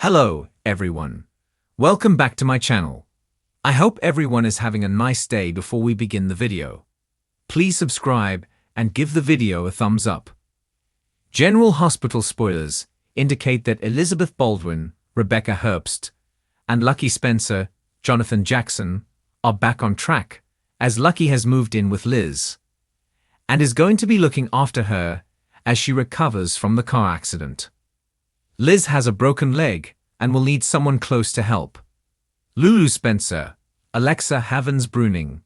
Hello, everyone. Welcome back to my channel. I hope everyone is having a nice day before we begin the video. Please subscribe and give the video a thumbs up. General Hospital spoilers indicate that Elizabeth Baldwin, Rebecca Herbst, and Lucky Spencer, Jonathan Jackson, are back on track, as Lucky has moved in with Liz and is going to be looking after her as she recovers from the car accident. Liz has a broken leg and will need someone close to help. Lulu Spencer, Alexa Havens-Bruning,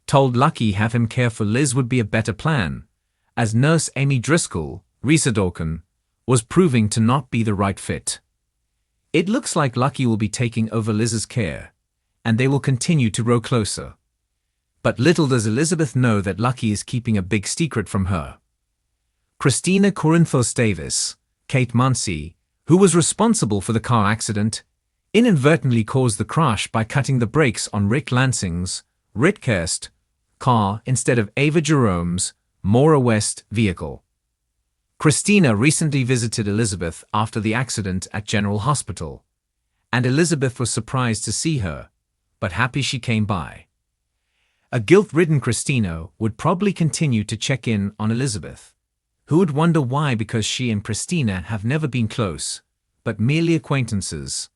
told Lucky have him care for Liz would be a better plan, as nurse Amy Driscoll, Risa Dawkin, was proving to not be the right fit. It looks like Lucky will be taking over Liz's care, and they will continue to grow closer. But little does Elizabeth know that Lucky is keeping a big secret from her. Kristina Corinthos Davis, Kate Muncy, who was responsible for the car accident, inadvertently caused the crash by cutting the brakes on Rick Lansing's Ritkhurst car instead of Ava Jerome's Mora West vehicle. Kristina recently visited Elizabeth after the accident at General Hospital, and Elizabeth was surprised to see her, but happy she came by. A guilt-ridden Kristina would probably continue to check in on Elizabeth, who would wonder why, because she and Kristina have never been close, but merely acquaintances.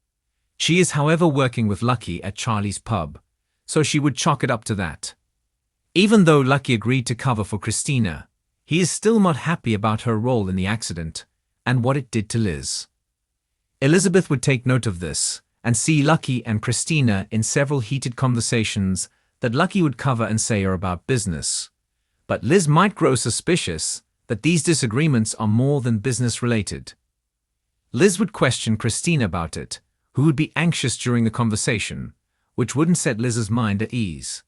She is, however, working with Lucky at Charlie's pub, so she would chalk it up to that. Even though Lucky agreed to cover for Kristina, he is still not happy about her role in the accident and what it did to Liz. Elizabeth would take note of this and see Lucky and Kristina in several heated conversations that Lucky would cover and say are about business. But Liz might grow suspicious that these disagreements are more than business-related. Liz would question Kristina about it, who would be anxious during the conversation, which wouldn't set Liz's mind at ease.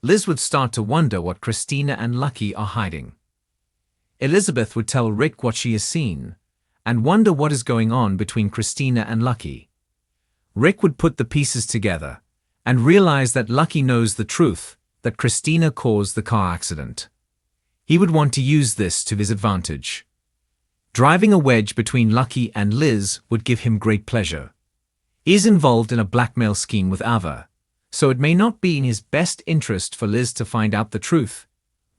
Liz would start to wonder what Kristina and Lucky are hiding. Elizabeth would tell Rick what she has seen, and wonder what is going on between Kristina and Lucky. Rick would put the pieces together, and realize that Lucky knows the truth, that Kristina caused the car accident. He would want to use this to his advantage. Driving a wedge between Lucky and Liz would give him great pleasure. He is involved in a blackmail scheme with Ava, so it may not be in his best interest for Liz to find out the truth,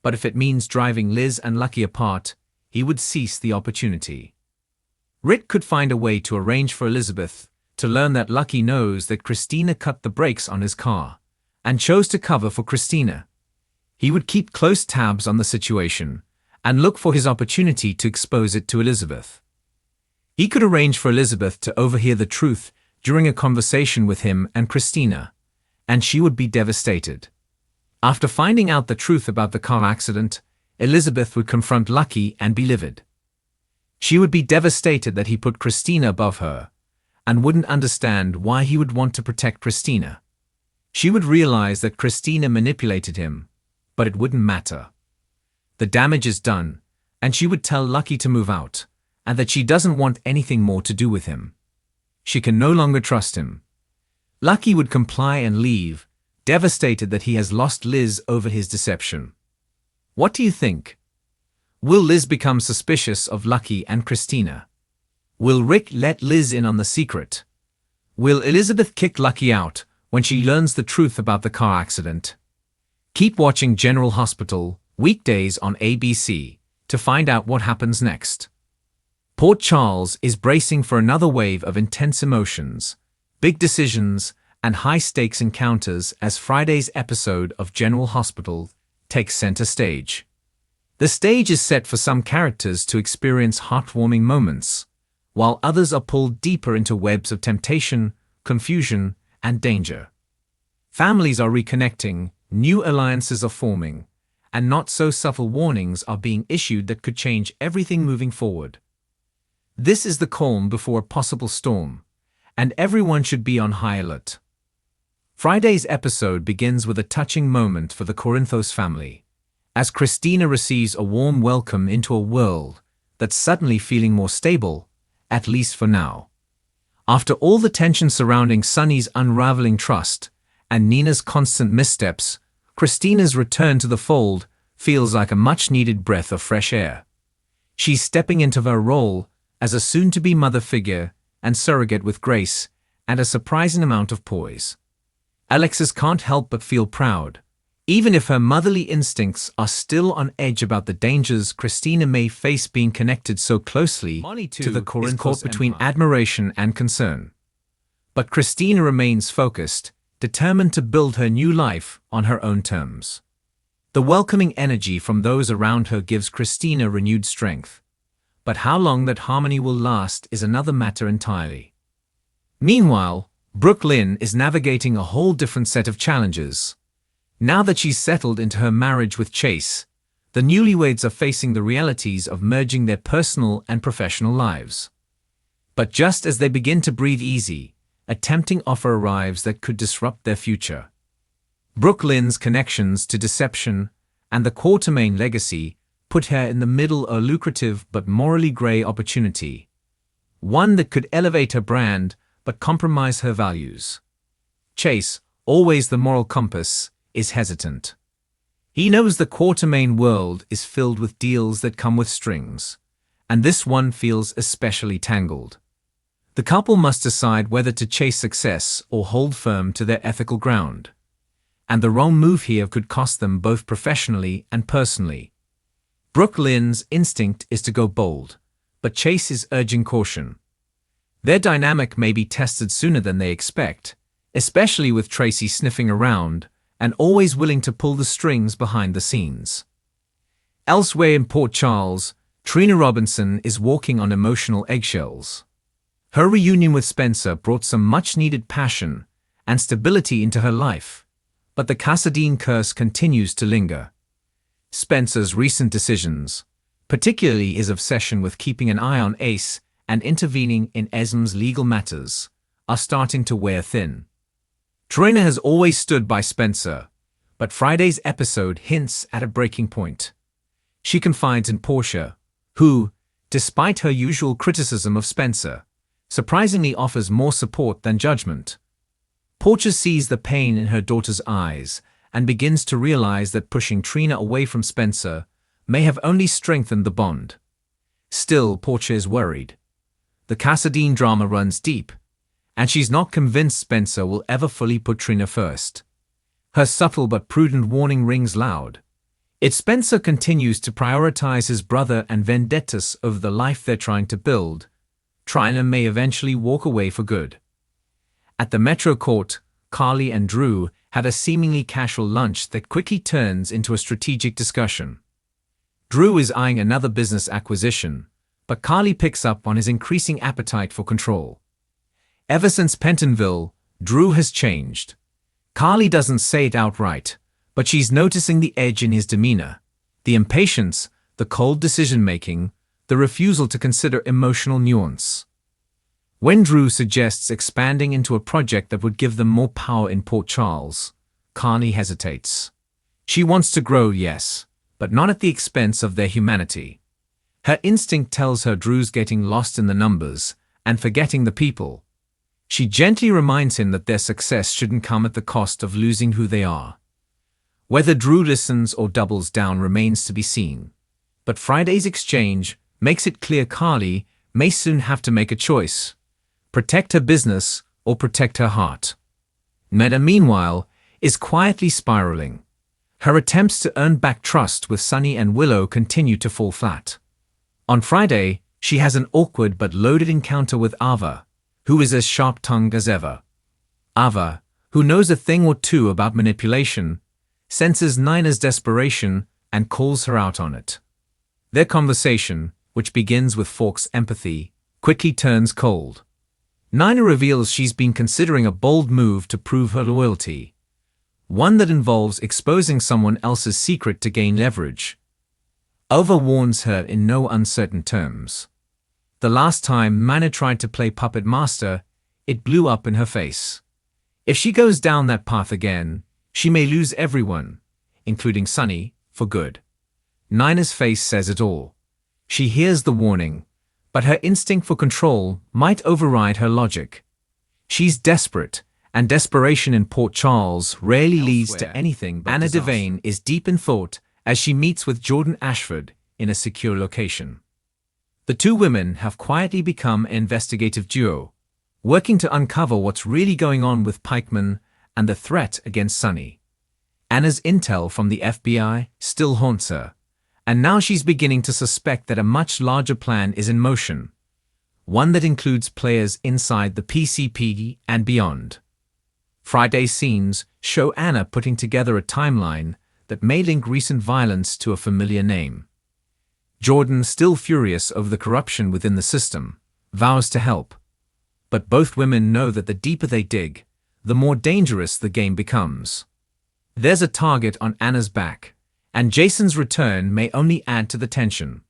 but if it means driving Liz and Lucky apart, he would seize the opportunity. Rick could find a way to arrange for Elizabeth to learn that Lucky knows that Kristina cut the brakes on his car and chose to cover for Kristina. He would keep close tabs on the situation and look for his opportunity to expose it to Elizabeth. He could arrange for Elizabeth to overhear the truth during a conversation with him and Kristina, and she would be devastated. After finding out the truth about the car accident, Elizabeth would confront Lucky and be livid. She would be devastated that he put Kristina above her, and wouldn't understand why he would want to protect Kristina. She would realize that Kristina manipulated him, but it wouldn't matter. The damage is done, and she would tell Lucky to move out, and that she doesn't want anything more to do with him. She can no longer trust him. Lucky would comply and leave, devastated that he has lost Liz over his deception. What do you think? Will Liz become suspicious of Lucky and Kristina? Will Rick let Liz in on the secret? Will Elizabeth kick Lucky out when she learns the truth about the car accident? Keep watching General Hospital weekdays on ABC to find out what happens next. Port Charles is bracing for another wave of intense emotions, big decisions, and high-stakes encounters as Friday's episode of General Hospital takes center stage. The stage is set for some characters to experience heartwarming moments, while others are pulled deeper into webs of temptation, confusion, and danger. Families are reconnecting, new alliances are forming, and not-so-subtle warnings are being issued that could change everything moving forward. This is the calm before a possible storm, and everyone should be on high alert. Friday's episode begins with a touching moment for the Corinthos family, as Kristina receives a warm welcome into a world that's suddenly feeling more stable, at least for now. After all the tension surrounding Sunny's unraveling trust and Nina's constant missteps, Kristina's return to the fold feels like a much-needed breath of fresh air. She's stepping into her role as a soon-to-be mother figure and surrogate with grace and a surprising amount of poise. Alexis can't help but feel proud, even if her motherly instincts are still on edge about the dangers Kristina may face being connected so closely to the Corinthos between admiration and concern. But Kristina remains focused, determined to build her new life on her own terms. The welcoming energy from those around her gives Kristina renewed strength. But how long that harmony will last is another matter entirely. Meanwhile, Brooklyn is navigating a whole different set of challenges. Now that she's settled into her marriage with Chase, the newlyweds are facing the realities of merging their personal and professional lives. But just as they begin to breathe easy, a tempting offer arrives that could disrupt their future. Brooklyn's connections to deception and the Quartermain legacy put her in the middle of a lucrative but morally grey opportunity, one that could elevate her brand but compromise her values. Chase, always the moral compass, is hesitant. He knows the Quartermain world is filled with deals that come with strings, and this one feels especially tangled. The couple must decide whether to chase success or hold firm to their ethical ground. And the wrong move here could cost them both professionally and personally. Brooklyn's instinct is to go bold, but Chase is urging caution. Their dynamic may be tested sooner than they expect, especially with Tracy sniffing around and always willing to pull the strings behind the scenes. Elsewhere in Port Charles, Trina Robinson is walking on emotional eggshells. Her reunion with Spencer brought some much-needed passion and stability into her life, but the Cassadine curse continues to linger. Spencer's recent decisions, particularly his obsession with keeping an eye on Ace and intervening in Esm's legal matters, are starting to wear thin. Trina has always stood by Spencer, but Friday's episode hints at a breaking point. She confides in Portia, who, despite her usual criticism of Spencer, surprisingly offers more support than judgment. Portia sees the pain in her daughter's eyes and begins to realize that pushing Trina away from Spencer may have only strengthened the bond. Still, Portia is worried. The Cassadine drama runs deep, and she's not convinced Spencer will ever fully put Trina first. Her subtle but prudent warning rings loud. If Spencer continues to prioritize his brother and vendettas over the life they're trying to build, Trina may eventually walk away for good. At the Metro Court, Carly and Drew had a seemingly casual lunch that quickly turns into a strategic discussion. Drew is eyeing another business acquisition, but Carly picks up on his increasing appetite for control. Ever since Pentonville, Drew has changed. Carly doesn't say it outright, but she's noticing the edge in his demeanor, the impatience, the cold decision-making, the refusal to consider emotional nuance. When Drew suggests expanding into a project that would give them more power in Port Charles, Carly hesitates. She wants to grow, yes, but not at the expense of their humanity. Her instinct tells her Drew's getting lost in the numbers and forgetting the people. She gently reminds him that their success shouldn't come at the cost of losing who they are. Whether Drew listens or doubles down remains to be seen, but Friday's exchange makes it clear Carly may soon have to make a choice: protect her business or protect her heart. Meta, meanwhile, is quietly spiraling. Her attempts to earn back trust with Sunny and Willow continue to fall flat. On Friday, she has an awkward but loaded encounter with Ava, who is as sharp-tongued as ever. Ava, who knows a thing or two about manipulation, senses Nina's desperation and calls her out on it. Their conversation, which begins with Fork's empathy, quickly turns cold. Nina reveals she's been considering a bold move to prove her loyalty, one that involves exposing someone else's secret to gain leverage. Ava warns her in no uncertain terms. The last time Nina tried to play puppet master, it blew up in her face. If she goes down that path again, she may lose everyone, including Sunny, for good. Nina's face says it all. She hears the warning, but her instinct for control might override her logic. She's desperate, and desperation in Port Charles rarely leads to anything but Anna Devane is deep in thought as she meets with Jordan Ashford in a secure location. The two women have quietly become an investigative duo, working to uncover what's really going on with Pikeman and the threat against Sunny. Anna's intel from the FBI still haunts her, and now she's beginning to suspect that a much larger plan is in motion, one that includes players inside the PCP and beyond. Friday's scenes show Anna putting together a timeline that may link recent violence to a familiar name. Jordan, still furious over the corruption within the system, vows to help. But both women know that the deeper they dig, the more dangerous the game becomes. There's a target on Anna's back, and Jason's return may only add to the tension.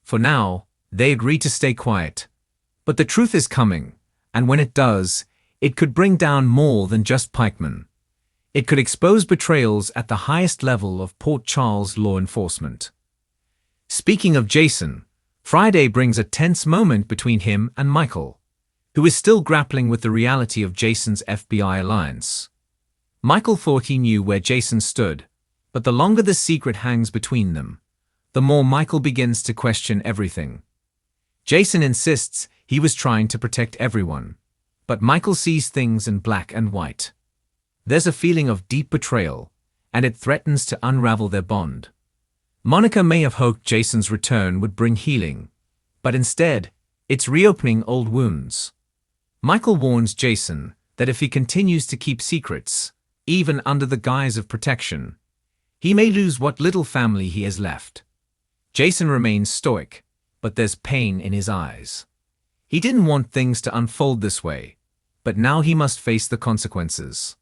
For now, they agree to stay quiet. But the truth is coming, and when it does, it could bring down more than just Pikeman. It could expose betrayals at the highest level of Port Charles law enforcement. Speaking of Jason, Friday brings a tense moment between him and Michael, who is still grappling with the reality of Jason's FBI alliance. Michael thought he knew where Jason stood, but the longer the secret hangs between them, the more Michael begins to question everything. Jason insists he was trying to protect everyone, but Michael sees things in black and white. There's a feeling of deep betrayal, and it threatens to unravel their bond. Monica may have hoped Jason's return would bring healing, but instead, it's reopening old wounds. Michael warns Jason that if he continues to keep secrets, even under the guise of protection, he may lose what little family he has left. Jason remains stoic, but there's pain in his eyes. He didn't want things to unfold this way, but now he must face the consequences.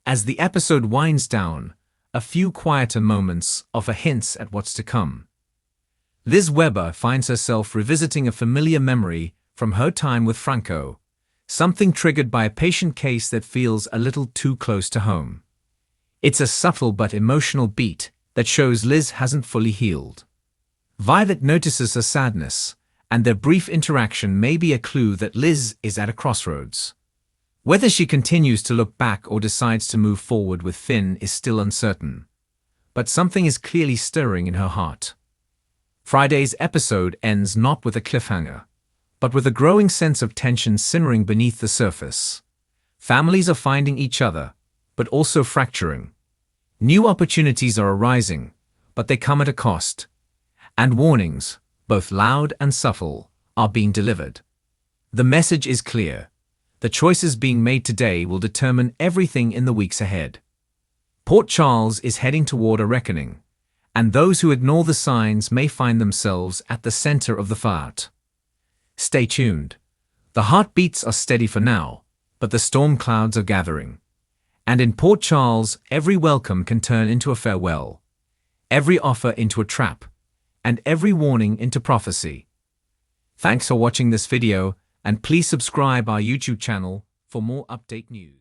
As the episode winds down, a few quieter moments offer hints at what's to come. Liz Weber finds herself revisiting a familiar memory from her time with Franco, something triggered by a patient case that feels a little too close to home. It's a subtle but emotional beat that shows Liz hasn't fully healed. Violet notices her sadness, and their brief interaction may be a clue that Liz is at a crossroads. Whether she continues to look back or decides to move forward with Finn is still uncertain, but something is clearly stirring in her heart. Friday's episode ends not with a cliffhanger, but with a growing sense of tension simmering beneath the surface. Families are finding each other, but also fracturing. New opportunities are arising, but they come at a cost. And warnings, both loud and subtle, are being delivered. The message is clear. The choices being made today will determine everything in the weeks ahead. Port Charles is heading toward a reckoning, and those who ignore the signs may find themselves at the center of the fight. Stay tuned. The heartbeats are steady for now, but the storm clouds are gathering. And in Port Charles, every welcome can turn into a farewell, every offer into a trap, and every warning into prophecy. Thanks for watching this video, and please subscribe our YouTube channel for more update news.